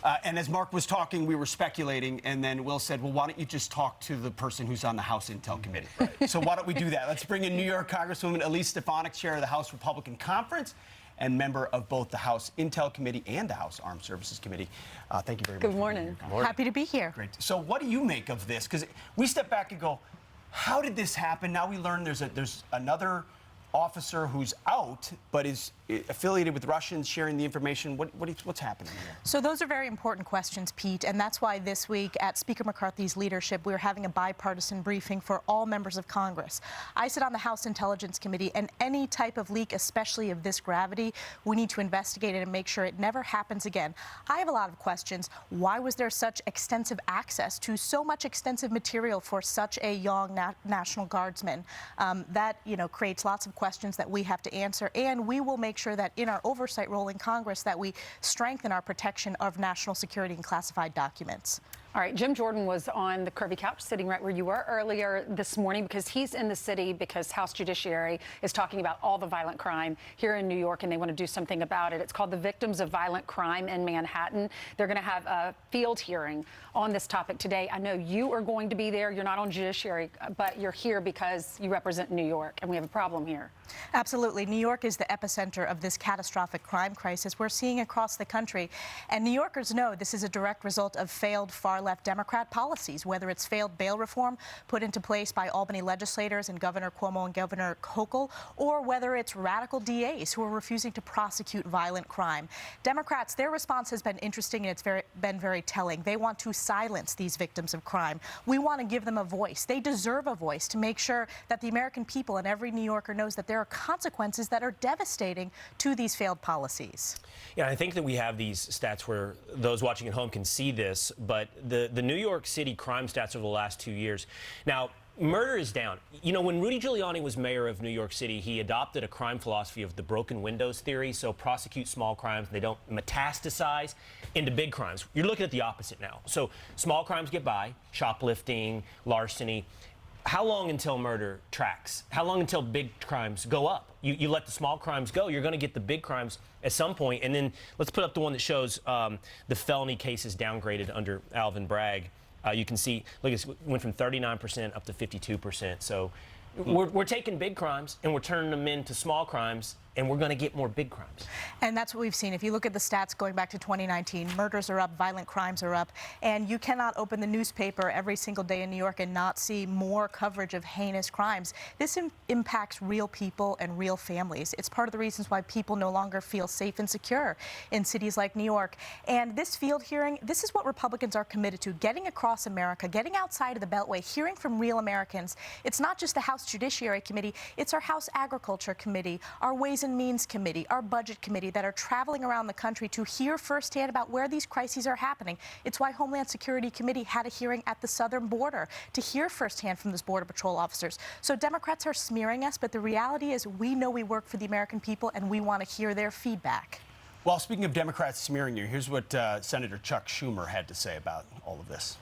And as Mark was talking, we were speculating, and then Will said, well, why don't you just talk to the person who's on the House Intel Committee? Right. So why don't we do that? Let's bring in New York Congresswoman Elise Stefanik, chair of the House Republican Conference and member of both the House Intel Committee and the House Armed Services Committee. Thank you very much. Good morning. Happy to be here. Great. So what do you make of this? Because we step back and go, how did this happen? Now we learn there's another officer who's out, but is affiliated with Russians sharing the information. What's happening here? So those are very important questions, Pete, and that's why this week at Speaker McCarthy's leadership, we're having a bipartisan briefing for all members of Congress. I sit on the House Intelligence Committee, and any type of leak, especially of this gravity, we need to investigate it and make sure it never happens again. I have a lot of questions. Why was there such extensive access to so much extensive material for such a young National Guardsman? That, creates lots of questions that we have to answer, and we will make sure that in our oversight role in Congress that we strengthen our protection of national security and classified documents. All right, Jim Jordan was on the Kirby couch sitting right where you were earlier this morning because he's in the city because House Judiciary is talking about all the violent crime here in New York and they want to do something about it. It's called the Victims of Violent Crime in Manhattan. They're going to have a field hearing on this topic today. I know you are going to be there. You're not on Judiciary, but you're here because you represent New York and we have a problem here. Absolutely. New York is the epicenter of this catastrophic crime crisis we're seeing across the country. And New Yorkers know this is a direct result of failed far-left Democrat policies, whether it's failed bail reform put into place by Albany legislators and Governor Cuomo and Governor Hochul, or whether it's radical DAs who are refusing to prosecute violent crime. Democrats, their response has been interesting and it's been very telling. They want to silence these victims of crime. We want to give them a voice. They deserve a voice to make sure that the American people and every New Yorker knows that there are consequences that are devastating to these failed policies. Yeah, I think that we have these stats where those watching at home can see this, but the New York City crime stats over the last 2 years. Now, murder is down. When Rudy Giuliani was mayor of New York City, he adopted a crime philosophy of the broken windows theory, so prosecute small crimes, they don't metastasize into big crimes. You're looking at the opposite now. So small crimes get by, shoplifting, larceny. How long until murder tracks? How long until big crimes go up? You let the small crimes go, you're going to get the big crimes at some point. And then let's put up the one that shows the felony cases downgraded under Alvin Bragg. You can see, look, it went from 39% up to 52%. So we're taking big crimes and we're turning them into small crimes, and we're going to get more big crimes. And that's what we've seen. If you look at the stats going back to 2019, murders are up, violent crimes are up, and you cannot open the newspaper every single day in New York and not see more coverage of heinous crimes. This impacts real people and real families. It's part of the reasons why people no longer feel safe and secure in cities like New York. And this field hearing, this is what Republicans are committed to, getting across America, getting outside of the Beltway, hearing from real Americans. It's not just the House Judiciary Committee, it's our House Agriculture Committee, our Ways and Means Committee, our Budget Committee that are traveling around the country to hear firsthand about where these crises are happening. It's why Homeland Security Committee had a hearing at the southern border to hear firsthand from those Border Patrol officers. So Democrats are smearing us, but the reality is we know we work for the American people and we want to hear their feedback. Well, speaking of Democrats smearing you, here's what Senator Chuck Schumer had to say about all of this.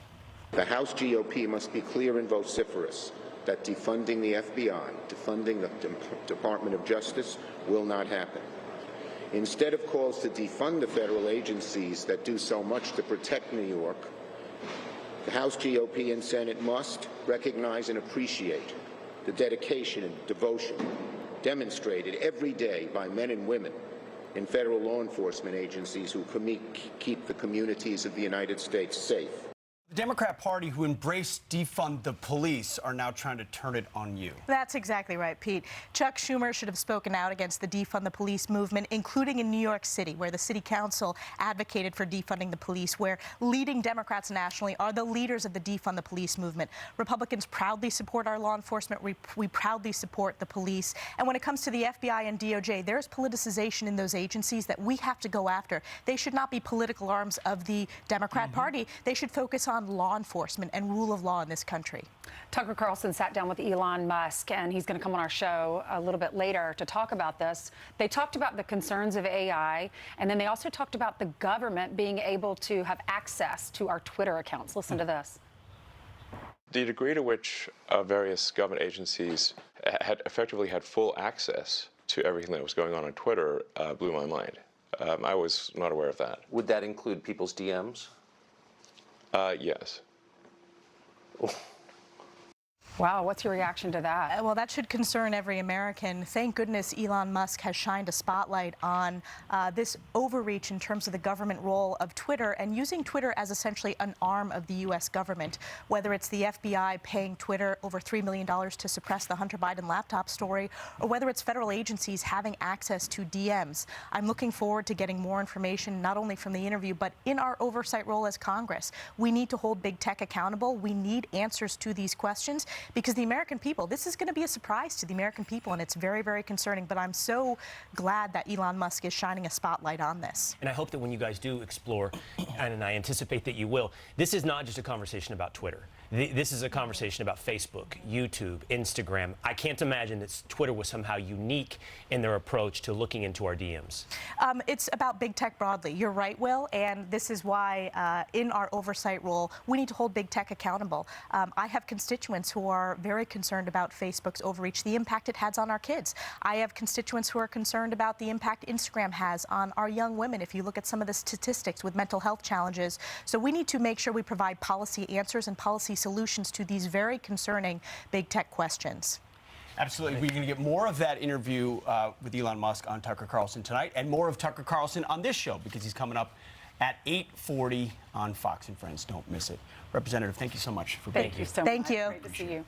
The House GOP must be clear and vociferous that defunding the FBI, defunding the Department of Justice will not happen. Instead of calls to defund the federal agencies that do so much to protect New York, the House GOP and Senate must recognize and appreciate the dedication and devotion demonstrated every day by men and women in federal law enforcement agencies who keep the communities of the United States safe. The Democrat Party, who embraced defund the police, are now trying to turn it on you. That's exactly right, Pete. Chuck Schumer should have spoken out against the defund the police movement, including in New York City, where the city council advocated for defunding the police, where leading Democrats nationally are the leaders of the defund the police movement. Republicans proudly support our law enforcement. We proudly support the police. And when it comes to the FBI and DOJ, there's politicization in those agencies that we have to go after. They should not be political arms of the Democrat Party. They should focus on law enforcement and rule of law in this country. Tucker Carlson sat down with Elon Musk, and he's going to come on our show a little bit later to talk about this. They talked about the concerns of AI, and then they also talked about the government being able to have access to our Twitter accounts. Listen to this. The degree to which various government agencies had effectively had full access to everything that was going on Twitter blew my mind. I was not aware of that. Would that include people's DMs? Yes. Wow, what's your reaction to that? Well, that should concern every American. Thank goodness Elon Musk has shined a spotlight on this overreach in terms of the government role of Twitter and using Twitter as essentially an arm of the U.S. government, whether it's the FBI paying Twitter over $3 million to suppress the Hunter Biden laptop story, or whether it's federal agencies having access to DMs. I'm looking forward to getting more information, not only from the interview, but in our oversight role as Congress. We need to hold big tech accountable. We need answers to these questions, because the American people, this is going to be a surprise to the American people, and it's very, very concerning. But I'm so glad that Elon Musk is shining a spotlight on this. And I hope that when you guys do explore, and I anticipate that you will, this is not just a conversation about Twitter. This is a conversation about Facebook, YouTube, Instagram. I can't imagine that Twitter was somehow unique in their approach to looking into our DMs. It's about big tech broadly. You're right, Will, and this is why in our oversight role, we need to hold big tech accountable. I have constituents who are very concerned about Facebook's overreach, the impact it has on our kids. I have constituents who are concerned about the impact Instagram has on our young women, if you look at some of the statistics with mental health challenges. So we need to make sure we provide policy answers and policy solutions to these very concerning big tech questions. Absolutely. We're going to get more of that interview with Elon Musk on Tucker Carlson tonight, and more of Tucker Carlson on this show, because he's coming up at 8:40 on Fox and Friends. Don't miss it. Representative, thank you so much for being here. Thank you so much. Thank you. Great to see you.